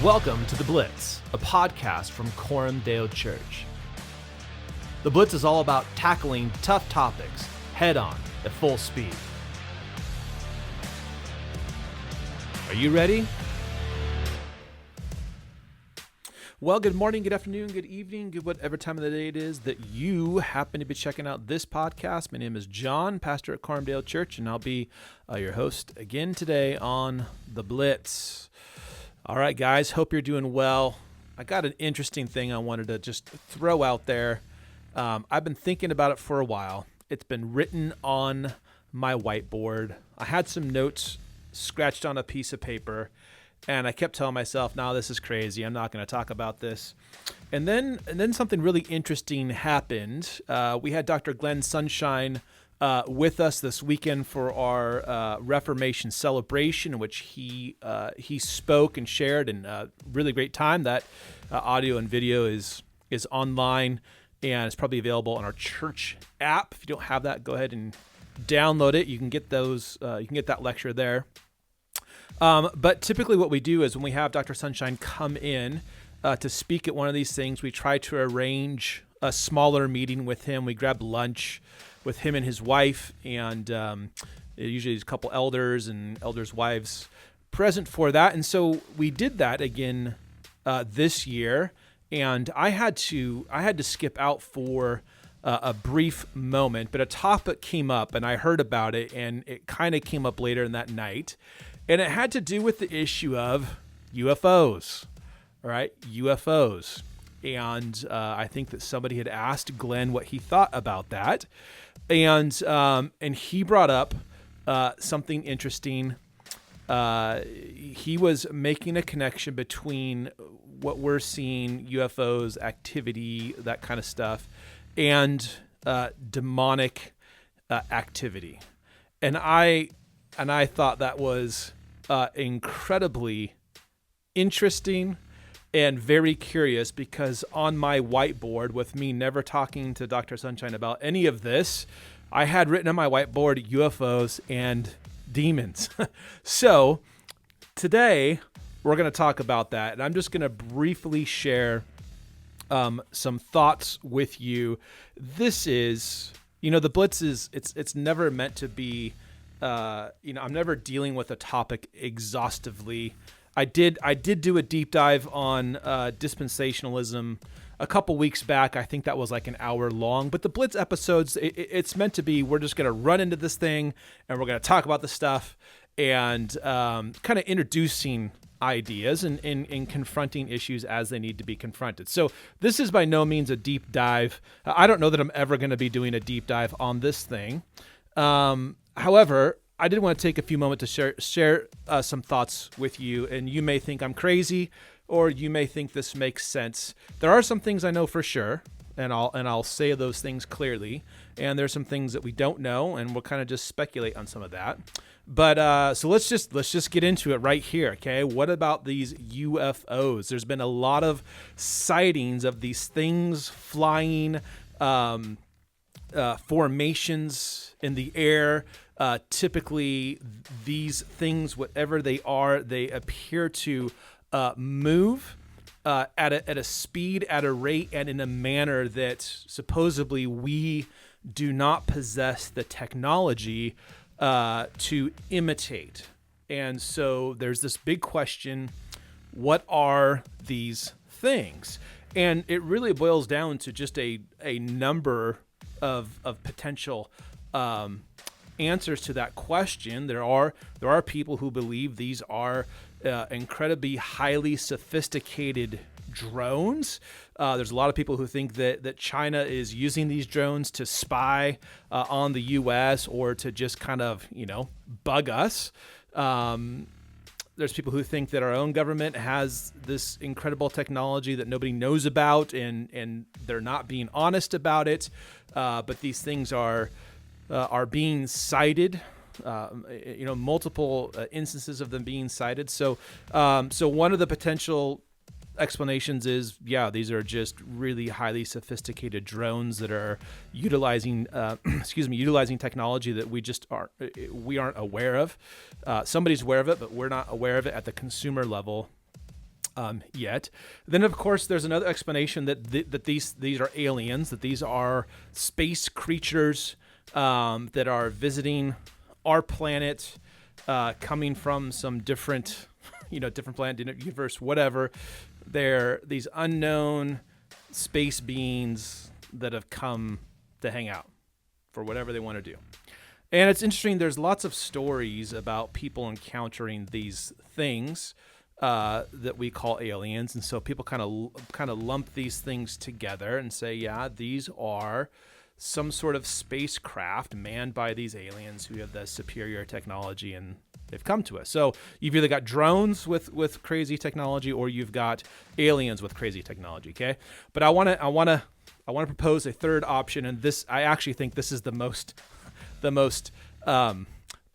Welcome to The Blitz, a podcast from Corumdale Church. The Blitz is all about tackling tough topics head-on at full speed. Are you ready? Well, good morning, good afternoon, good evening, good whatever time of the day it is that you happen to be checking out this podcast. My name is John, pastor at Corumdale Church, and I'll be your host again today on The Blitz. All right, guys, hope you're doing well. I got an interesting thing I wanted to just throw out there. I've been thinking about it for a while. It's been written on my whiteboard. I had some notes scratched on a piece of paper, and I kept telling myself, no, this is crazy. I'm not going to talk about this. And then something really interesting happened. We had Dr. Glenn Sunshine with us this weekend for our Reformation celebration, in which he spoke and shared, and really great time. That audio and video is online, and it's probably available on our church app. If you don't have that, go ahead and download it. You can get those. You can get that lecture there. But typically, what we do is when we have Dr. Sunshine come in to speak at one of these things, we try to arrange a smaller meeting with him. We grab lunch with him and his wife, and usually there's a couple elders and elders' wives present for that. And so we did that again this year, and I had to skip out for a brief moment, but a topic came up, and I heard about it, and it kind of came up later in that night, and it had to do with the issue of UFOs. All right, UFOs. And I think that somebody had asked Glenn what he thought about that. And he brought up something interesting. He was making a connection between what we're seeing, UFOs, activity, that kind of stuff, and demonic activity. And I thought that was incredibly interesting and very curious, because on my whiteboard, with me never talking to Dr. Sunshine about any of this, I had written on my whiteboard UFOs and demons. So today we're going to talk about that, and I'm just going to briefly share some thoughts with you. This is, the Blitz is, it's never meant to be, I'm never dealing with a topic exhaustively. I did do a deep dive on dispensationalism a couple weeks back. I think that was like an hour long. But the Blitz episodes, it's meant to be, we're just going to run into this thing, and we're going to talk about the stuff, and kind of introducing ideas and confronting issues as they need to be confronted. So this is by no means a deep dive. I don't know that I'm ever going to be doing a deep dive on this thing. However, I did want to take a few moments to share some thoughts with you, and you may think I'm crazy, or you may think this makes sense. There are some things I know for sure, and I'll say those things clearly, and there's some things that we don't know, and we'll kind of just speculate on some of that. But so let's just get into it right here, okay? What about these UFOs? There's been a lot of sightings of these things flying, formations in the air. Typically, these things, whatever they are, they appear to move at a speed, at a rate, and in a manner that supposedly we do not possess the technology to imitate. And so there's this big question: what are these things? And it really boils down to just a number of potential answers to that question. There are people who believe these are incredibly highly sophisticated drones. There's a lot of people who think that China is using these drones to spy on the U.S. or to just kind of bug us. There's people who think that our own government has this incredible technology that nobody knows about, and they're not being honest about it. But these things are being cited, multiple instances of them being cited. So one of the potential explanations is, these are just really highly sophisticated drones that are utilizing technology that we aren't aware of. Somebody's aware of it, but we're not aware of it at the consumer level. yet. Then, of course, there's another explanation that that these are aliens, that these are space creatures that are visiting our planet, coming from some different, different planet, different universe, whatever. They're these unknown space beings that have come to hang out for whatever they want to do. And it's interesting, there's lots of stories about people encountering these things that we call aliens. And so people kind of lump these things together and say, yeah, these are some sort of spacecraft manned by these aliens who have the superior technology, and they've come to us. So you've either got drones with crazy technology, or you've got aliens with crazy technology. Okay, but I want to propose a third option, and this, I actually think this is the most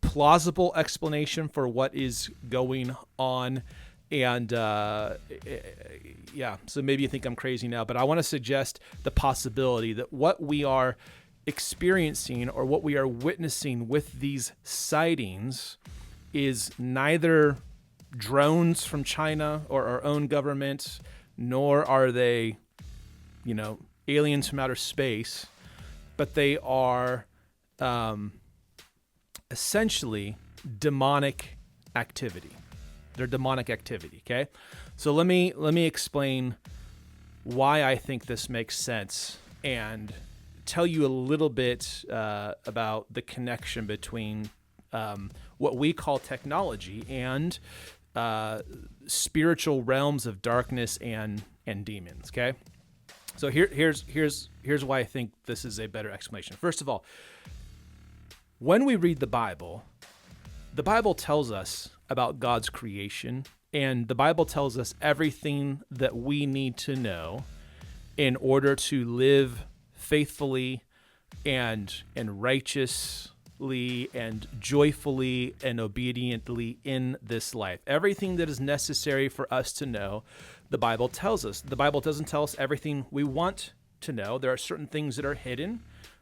plausible explanation for what is going on. And so maybe you think I'm crazy now, but I want to suggest the possibility that what we are experiencing or what we are witnessing with these sightings is neither drones from China or our own government, nor are they, aliens from outer space, but they are essentially demonic activity. They're demonic activity, okay? So let me explain why I think this makes sense and tell you a little bit about the connection between what we call technology and spiritual realms of darkness and demons, okay? So here's why I think this is a better explanation. First of all, when we read the Bible tells us about God's creation, and the Bible tells us everything that we need to know in order to live faithfully and righteously and joyfully and obediently in this life. Everything that is necessary for us to know, the Bible tells us. The Bible doesn't tell us everything we want to know. There are certain things that are hidden,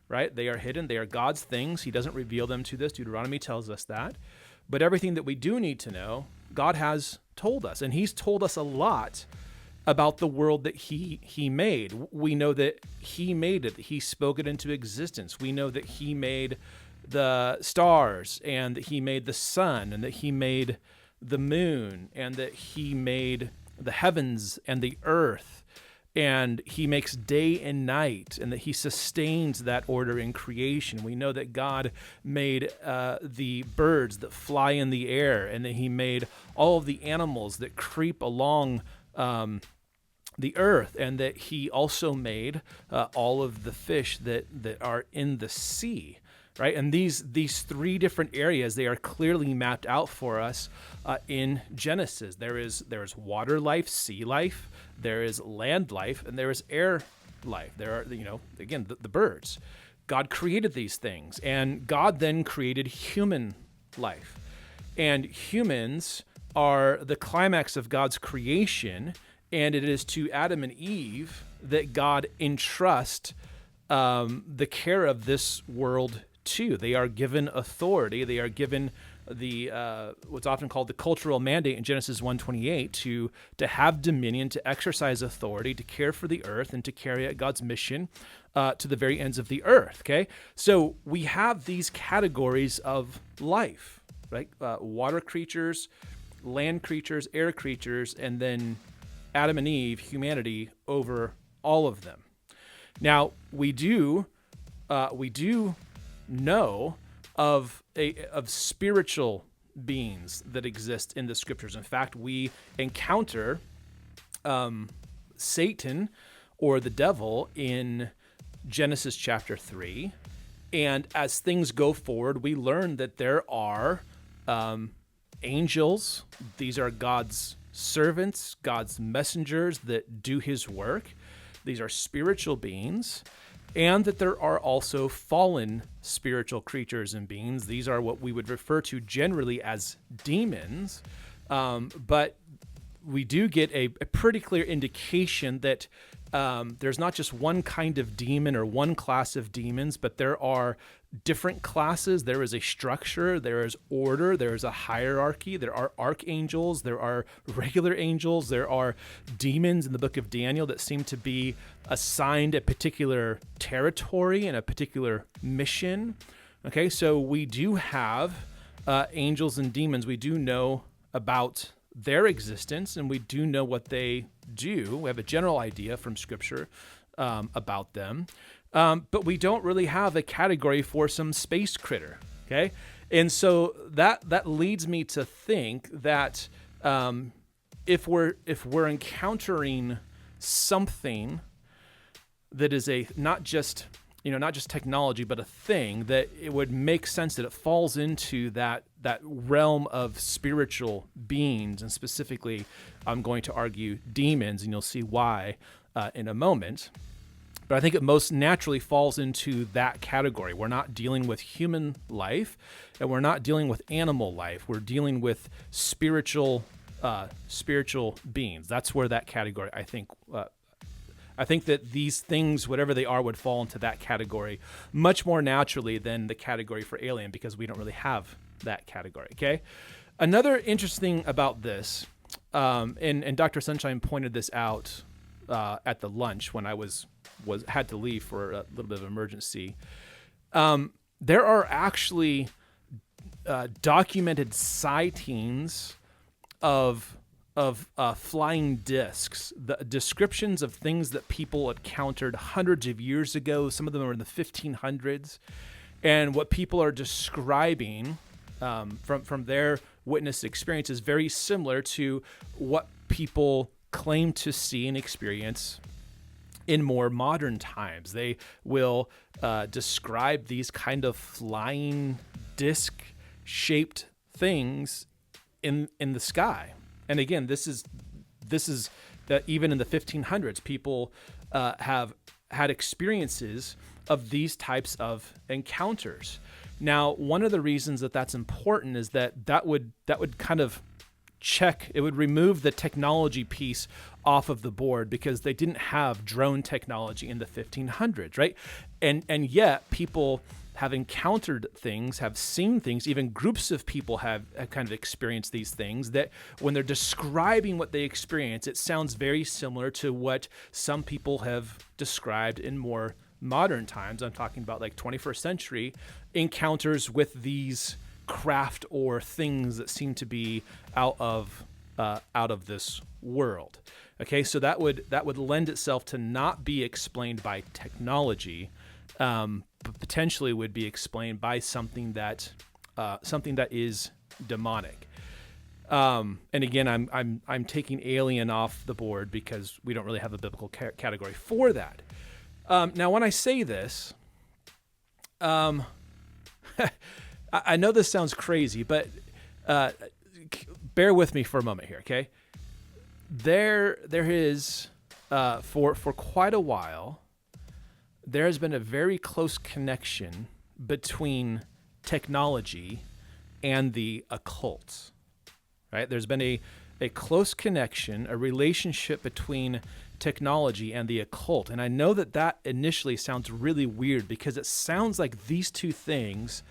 right? They are hidden. They are God's things. He doesn't reveal them to us. Deuteronomy tells us that. But everything that we do need to know, God has told us. And he's told us a lot about the world that he made. We know that he made it. He spoke it into existence. We know that he made the stars, and that he made the sun, and that he made the moon, and that he made the heavens and the earth. And he makes day and night, and that he sustains that order in creation. We know that God made the birds that fly in the air, and that he made all of the animals that creep along the earth, and that he also made all of the fish that are in the sea. Right, and these three different areas, they are clearly mapped out for us in Genesis. There is water life, sea life, there is land life, and there is air life. There are, again, the birds. God created these things, and God then created human life. And humans are the climax of God's creation, and it is to Adam and Eve that God entrusts the care of this world to. They are given authority. They are given the what's often called the cultural mandate in Genesis 1:28 to have dominion, to exercise authority, to care for the earth, and to carry out God's mission to the very ends of the earth. Okay, so we have these categories of life, right? Water creatures, land creatures, air creatures, and then Adam and Eve, humanity, over all of them. Now we do know of spiritual beings that exist in the scriptures. In fact, we encounter Satan or the devil in Genesis chapter 3. And as things go forward, we learn that there are angels. These are God's servants, God's messengers that do his work. These are spiritual beings. And that there are also fallen spiritual creatures and beings. These are what we would refer to generally as demons. But we do get a pretty clear indication that there's not just one kind of demon or one class of demons, but there are different classes. There is a structure, there is order, there is a hierarchy, there are archangels, there are regular angels, there are demons in the book of Daniel that seem to be assigned a particular territory and a particular mission. Okay, so we do have angels and demons. We do know about their existence, and we do know what they do. We have a general idea from Scripture about them, but we don't really have a category for some space critter. Okay, and so that leads me to think that if we're encountering something that is not just technology, but a thing, that it would make sense that it falls into that realm of spiritual beings, and specifically, I'm going to argue demons, and you'll see why in a moment. But I think it most naturally falls into that category. We're not dealing with human life, and we're not dealing with animal life. We're dealing with spiritual beings. That's where that category, I think that these things, whatever they are, would fall into that category much more naturally than the category for alien, because we don't really have that category, okay? Another interesting about this, and Dr. Sunshine pointed this out at the lunch when I had to leave for a little bit of emergency. There are actually documented sightings of flying discs, the descriptions of things that people encountered hundreds of years ago. Some of them are in the 1500s, and what people are describing from their witness experience is very similar to what people claim to see and experience in more modern times. They will describe these kind of flying disc-shaped things in the sky. And again, this is that even in the 1500s, people have had experiences of these types of encounters. Now, one of the reasons that that's important is that would kind of it would remove the technology piece off of the board, because they didn't have drone technology in the 1500s, right? And yet people have encountered things, have seen things, even groups of people have kind of experienced these things, that when they're describing what they experience, it sounds very similar to what some people have described in more modern times. I'm talking about like 21st century encounters with these craft or things that seem to be out of this world. Okay, so that would lend itself to not be explained by technology, but potentially would be explained by something that is demonic. And again, I'm taking alien off the board because we don't really have a biblical category for that. Now, when I say this, I know this sounds crazy, but bear with me for a moment here, okay? There is for quite a while, there has been a very close connection between technology and the occult, right? There's been a close connection, a relationship between technology and the occult. And I know that initially sounds really weird, because it sounds like these two things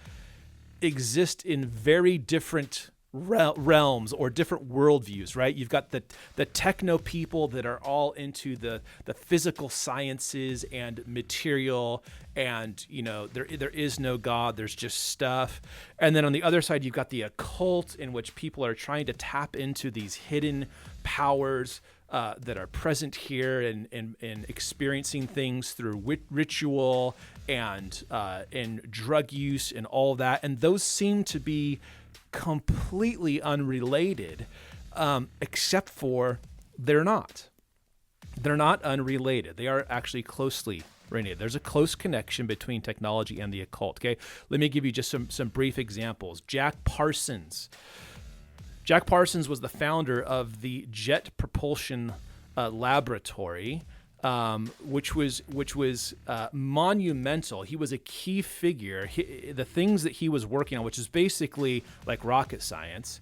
exist in very different realms or different worldviews, right? You've got the techno people that are all into the physical sciences and material, and there is no God, there's just stuff. And then on the other side, you've got the occult, in which people are trying to tap into these hidden powers that are present here, and experiencing things through ritual and drug use and all that. And those seem to be completely unrelated, except for they're not. They're not unrelated. They are actually closely related. There's a close connection between technology and the occult. Okay, let me give you just some brief examples. Jack Parsons was the founder of the Jet Propulsion Laboratory, which was monumental. He was a key figure. The things that he was working on, which is basically like rocket science,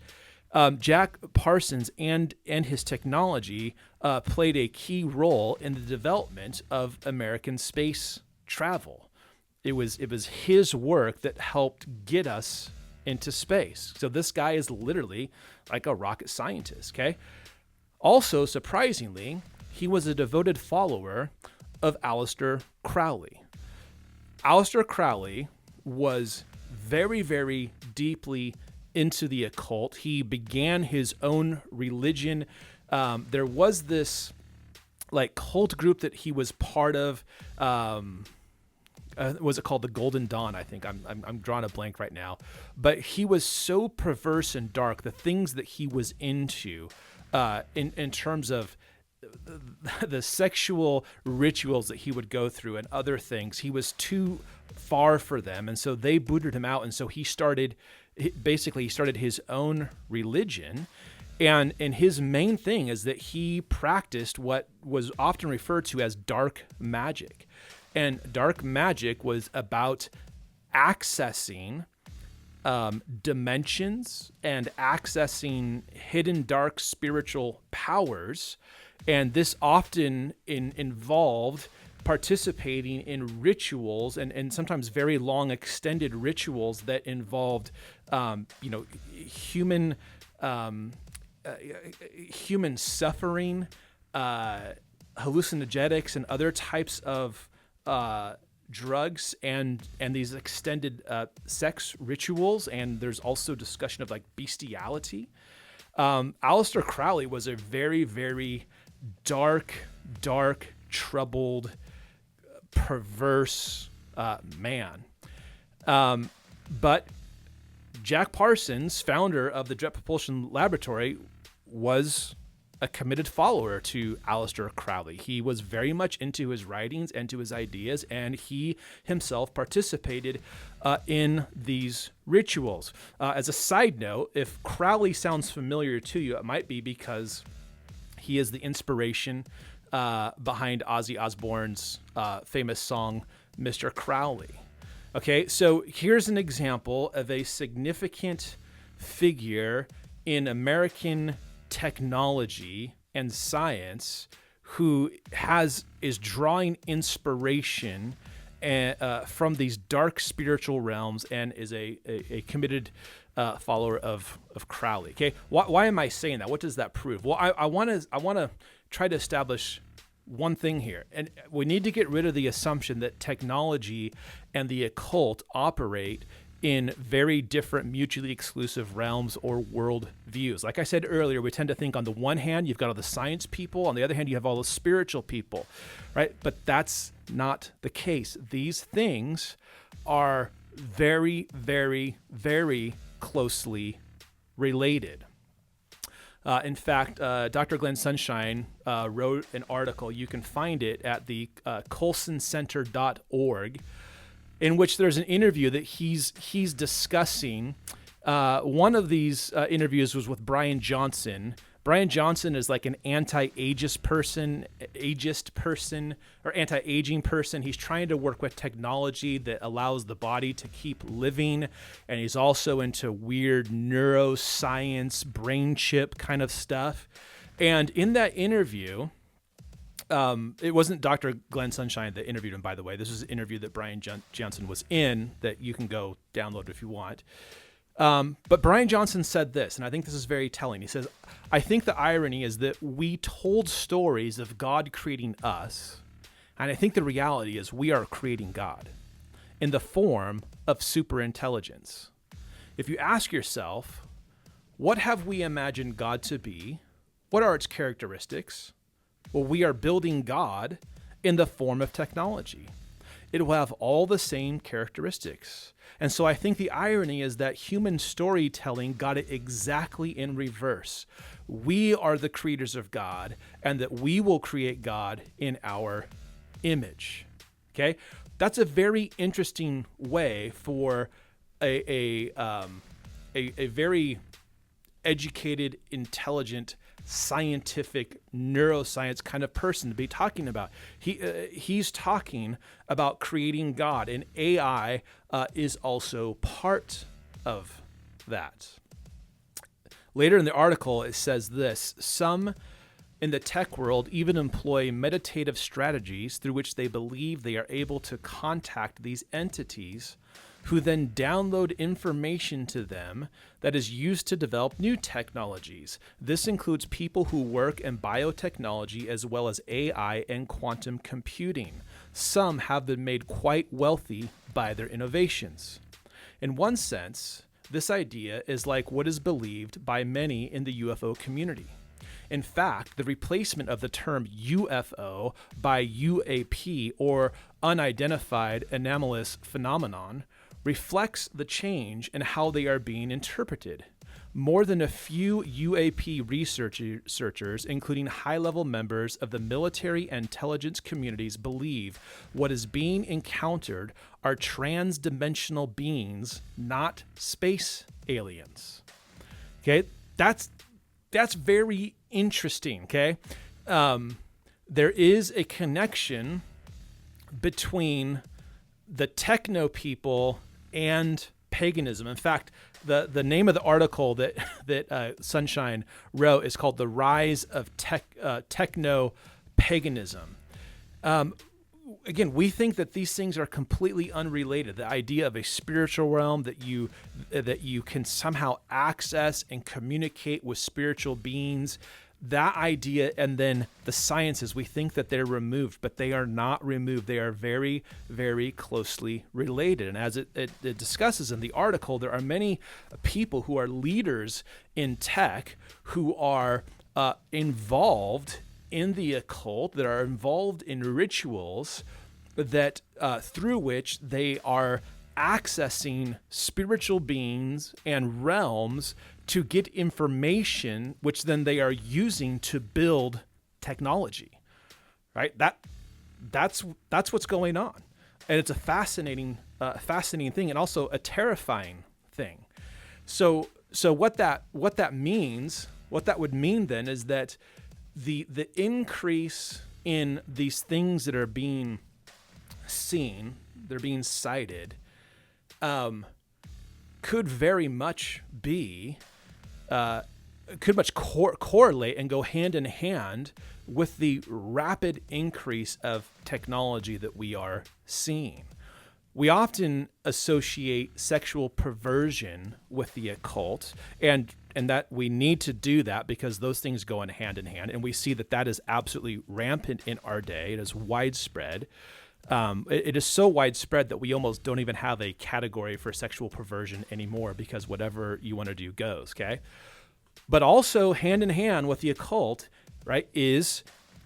Jack Parsons and his technology played a key role in the development of American space travel. It was his work that helped get us into space. So this guy is literally like a rocket scientist, okay? Also, surprisingly, he was a devoted follower of Aleister Crowley. Aleister Crowley was very, very deeply into the occult. He began his own religion. There was this like cult group that he was part of. Was it called the Golden Dawn? I think I'm drawing a blank right now, but he was so perverse and dark. The things that he was into, in terms of the sexual rituals that he would go through and other things, he was too far for them, and so they booted him out. And so he started his own religion. And his main thing is that he practiced what was often referred to as dark magic. And dark magic was about accessing dimensions and accessing hidden dark spiritual powers. And this often involved participating in rituals and sometimes very long extended rituals that involved, human suffering, hallucinogenics, and other types of drugs and these extended sex rituals. And there's also discussion of like bestiality. Aleister Crowley was a very, very dark, troubled, perverse man. But Jack Parsons, founder of the Jet Propulsion Laboratory, was a committed follower to Aleister Crowley. He was very much into his writings and to his ideas, and he himself participated in these rituals. As a side note, if Crowley sounds familiar to you, it might be because he is the inspiration behind Ozzy Osbourne's famous song, Mr. Crowley. Okay, so here's an example of a significant figure in American technology and science who is drawing inspiration from these dark spiritual realms and is a committed follower of Crowley. Okay, why am I saying that? What does that prove? Well, I want to try to establish one thing here, and we need to get rid of the assumption that technology and the occult operate in very different mutually exclusive realms or world views. Like I said earlier, we tend to think on the one hand, you've got all the science people. On the other hand, you have all the spiritual people, right? But that's not the case. These things are very, very, very closely related. In fact, Dr. Glenn Sunshine wrote an article. You can find it at the colsoncenter.org, in which there's an interview that he's discussing. One of these interviews was with Brian Johnson. Brian Johnson is like an anti-ageist person, or anti-aging person. He's trying to work with technology that allows the body to keep living. And he's also into weird neuroscience, brain chip kind of stuff. And in that interview, it wasn't Dr. Glenn Sunshine that interviewed him, by the way. This is an interview that Brian Johnson was in that you can go download if you want. But Brian Johnson said this, and I think this is very telling. He says, I think the irony is that we told stories of God creating us, and I think the reality is we are creating God in the form of superintelligence. If you ask yourself, what have we imagined God to be? What are its characteristics? Well, we are building God in the form of technology. It will have all the same characteristics. And so I think the irony is that human storytelling got it exactly in reverse. We are the creators of God, and that we will create God in our image. Okay? That's a very interesting way for a very educated, intelligent, scientific neuroscience kind of person to be talking about. He's talking about creating God, and AI is also part of that. Later in the article, it says this: some in the tech world even employ meditative strategies through which they believe they are able to contact these entities, who then download information to them that is used to develop new technologies. This includes people who work in biotechnology as well as AI and quantum computing. Some have been made quite wealthy by their innovations. In one sense, this idea is like what is believed by many in the UFO community. In fact, the replacement of the term UFO by UAP, or unidentified anomalous phenomenon, reflects the change in how they are being interpreted. More than a few UAP researchers, including high-level members of the military and intelligence communities, believe what is being encountered are trans-dimensional beings, not space aliens. Okay, that's very interesting. Okay, there is a connection between the techno people and paganism. In fact, the name of the article that Sunshine wrote is called "The Rise of Techno Paganism." Again, we think that these things are completely unrelated. The idea of a spiritual realm that you can somehow access and communicate with spiritual beings, that idea, and then the sciences, we think that they're removed, but they are not removed. They are very, very closely related. And as it discusses in the article, there are many people who are leaders in tech who are involved in the occult, that are involved in rituals that through which they are accessing spiritual beings and realms to get information, which then they are using to build technology, right? That's what's going on, and it's a fascinating thing, and also a terrifying thing. So what that means, what that would mean then, is that the increase in these things that are being seen, they're being cited, could very much be, correlate and go hand in hand with the rapid increase of technology that we are seeing. We often associate sexual perversion with the occult, and that we need to do that because those things go in hand, and we see that is absolutely rampant in our day. It is widespread. It is so widespread that we almost don't even have a category for sexual perversion anymore, because whatever you want to do goes, okay? But also hand in hand with the occult, right, is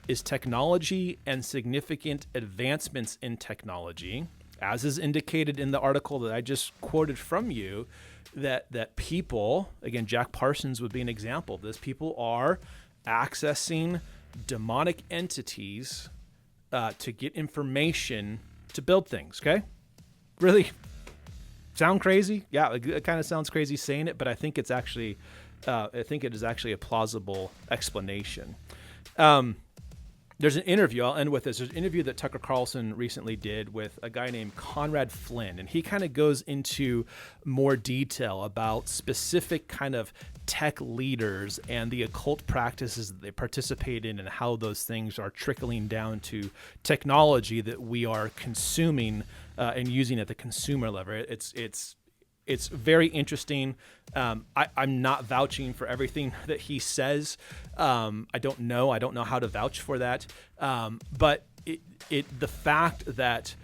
technology and significant advancements in technology, as is indicated in the article that I just quoted from you, that people, again, Jack Parsons would be an example of this, people are accessing demonic entities to get information to build things, okay? Really sound crazy? Yeah, it kind of sounds crazy saying it, but I think it's actually, it is actually a plausible explanation. There's an interview, I'll end with this. There's an interview that Tucker Carlson recently did with a guy named Conrad Flynn, and he kind of goes into more detail about specific kind of tech leaders and the occult practices that they participate in, and how those things are trickling down to technology that we are consuming and using at the consumer level. It's very interesting. I'm not vouching for everything that he says. I don't know how to vouch for that. But the fact that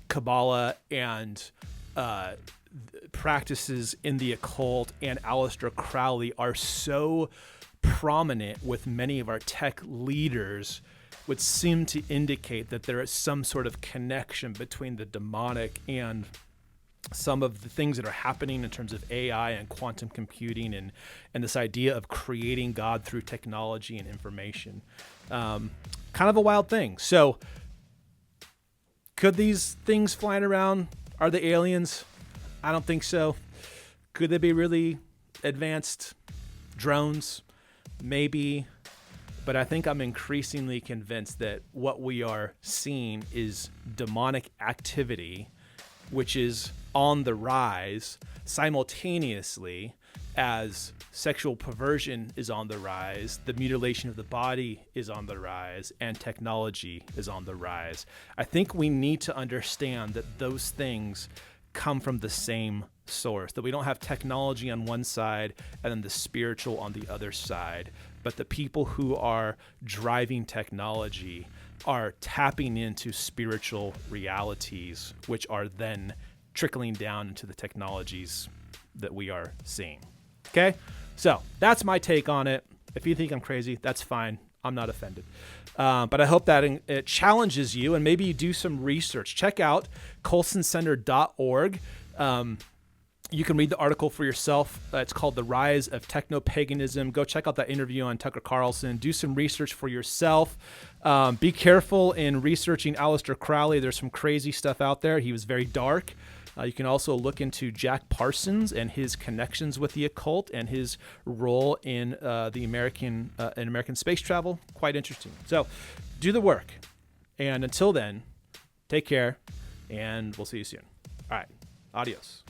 Kabbalah and practices in the occult and Aleister Crowley are so prominent with many of our tech leaders would seem to indicate that there is some sort of connection between the demonic and some of the things that are happening in terms of AI and quantum computing and this idea of creating God through technology and information. Kind of a wild thing. So could these things flying around, are they aliens? I don't think so. Could they be really advanced drones? Maybe. But I think I'm increasingly convinced that what we are seeing is demonic activity, which is on the rise simultaneously as sexual perversion is on the rise, the mutilation of the body is on the rise, and technology is on the rise. I think we need to understand that those things come from the same source, that we don't have technology on one side and then the spiritual on the other side, but the people who are driving technology are tapping into spiritual realities, which are then trickling down into the technologies that we are seeing. Okay, so that's my take on it. If you think I'm crazy, that's fine. I'm not offended. But I hope that it challenges you, and maybe you do some research. Check out colsoncenter.org. You can read the article for yourself. It's called The Rise of Techno-Paganism. Go check out that interview on Tucker Carlson. Do some research for yourself. Be careful in researching Aleister Crowley. There's some crazy stuff out there. He was very dark. You can also look into Jack Parsons and his connections with the occult and his role in the American space travel. Quite interesting. So do the work. And until then, take care, and we'll see you soon. All right. Adios.